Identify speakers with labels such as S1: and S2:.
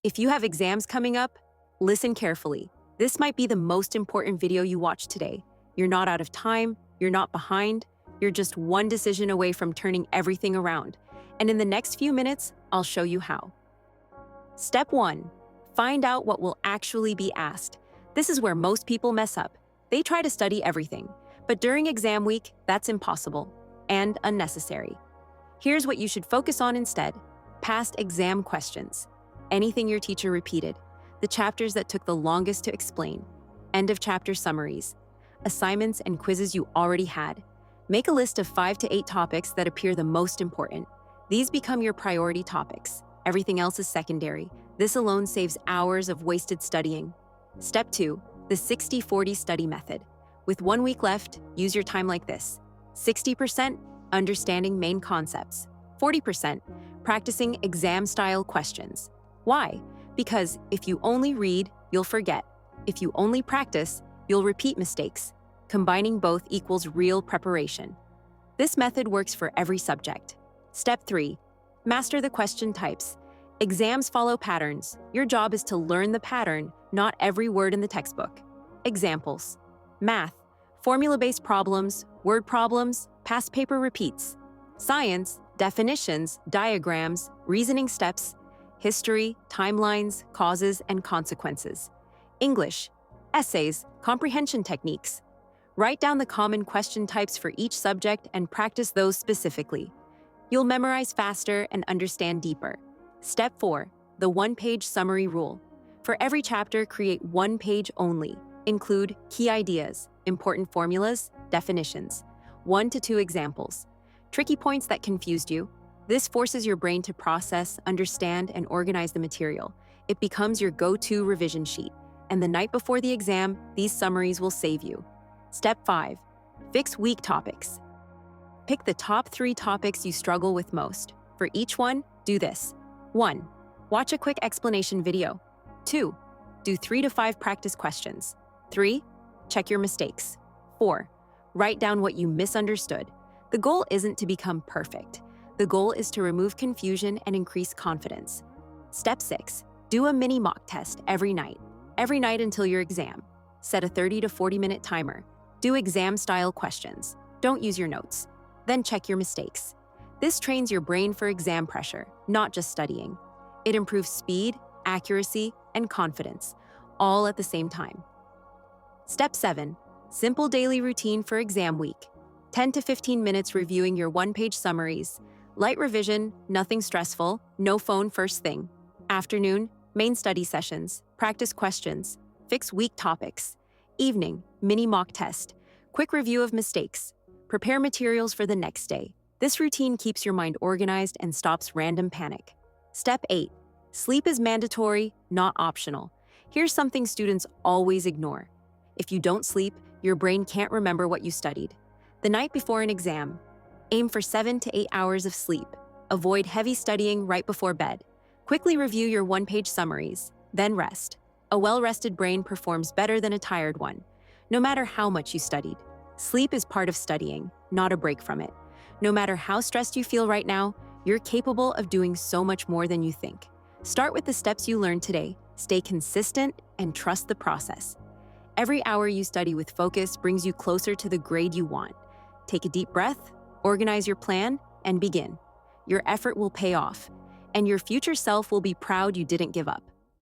S1: If you have exams coming up, listen carefully. This might be the most important video you watch today. You're not out of time, you're not behind, you're just one decision away from turning everything around. And in the next few minutes, I'll show you how. Step 1. Find out what will actually be asked. This is where most people mess up. They try to study everything, but during exam week, that's impossible and unnecessary. Here's what you should focus on instead: past exam questions, anything your teacher repeated, the chapters that took the longest to explain, end of chapter summaries, assignments and quizzes you already had. Make a list of 5 to 8 topics that appear the most important. These become your priority topics. Everything else is secondary. This alone saves hours of wasted studying. Step 2. The 60-40 study method. With 1 week left, use your time like this: 60% understanding main concepts, 40% practicing exam-style questions. Why? Because if you only read, you'll forget. If you only practice, you'll repeat mistakes. Combining both equals real preparation. This method works for every subject. Step 3. Master the question types. Exams follow patterns. Your job is to learn the pattern, not every word in the textbook. Examples: math, formula-based problems, word problems, past paper repeats. Science, definitions, diagrams, reasoning steps. History, timelines, causes, and consequences. English, essays, comprehension techniques. Write down the common question types for each subject and practice those specifically. You'll memorize faster and understand deeper. Step 4. The one-page summary rule. For every chapter, create 1 page only. Include key ideas, important formulas, definitions, 1 to 2 examples, tricky points that confused you. This forces your brain to process, understand, and organize the material. It becomes your go-to revision sheet, and the night before the exam, these summaries will save you. Step 5. Fix weak topics. Pick the top 3 topics you struggle with most. For each one, do this. 1. Watch a quick explanation video. 2. Do 3 to 5 practice questions. 3. Check your mistakes. 4. Write down what you misunderstood. The goal isn't to become perfect. The goal is to remove confusion and increase confidence. Step 6. Do a mini mock test every night. Every night until your exam. Set a 30 to 40-minute timer. Do exam-style questions. Don't use your notes. Then check your mistakes. This trains your brain for exam pressure, not just studying. It improves speed, accuracy, and confidence, all at the same time. Step 7. Simple daily routine for exam week. 10 to 15 minutes reviewing your 1-page summaries. Light revision, nothing stressful, no phone first thing. Afternoon, main study sessions, practice questions, fix weak topics. Evening, mini mock test, quick review of mistakes. Prepare materials for the next day. This routine keeps your mind organized and stops random panic. Step 8. Sleep is mandatory, not optional. Here's something students always ignore. If you don't sleep, your brain can't remember what you studied. The night before an exam, aim for 7 to 8 hours of sleep. Avoid heavy studying right before bed. Quickly review your 1-page summaries, then rest. A well-rested brain performs better than a tired one, no matter how much you studied. Sleep is part of studying, not a break from it. No matter how stressed you feel right now, you're capable of doing so much more than you think. Start with the steps you learned today, stay consistent, and trust the process. Every hour you study with focus brings you closer to the grade you want. Take a deep breath, organize your plan, and begin. Your effort will pay off, and your future self will be proud you didn't give up.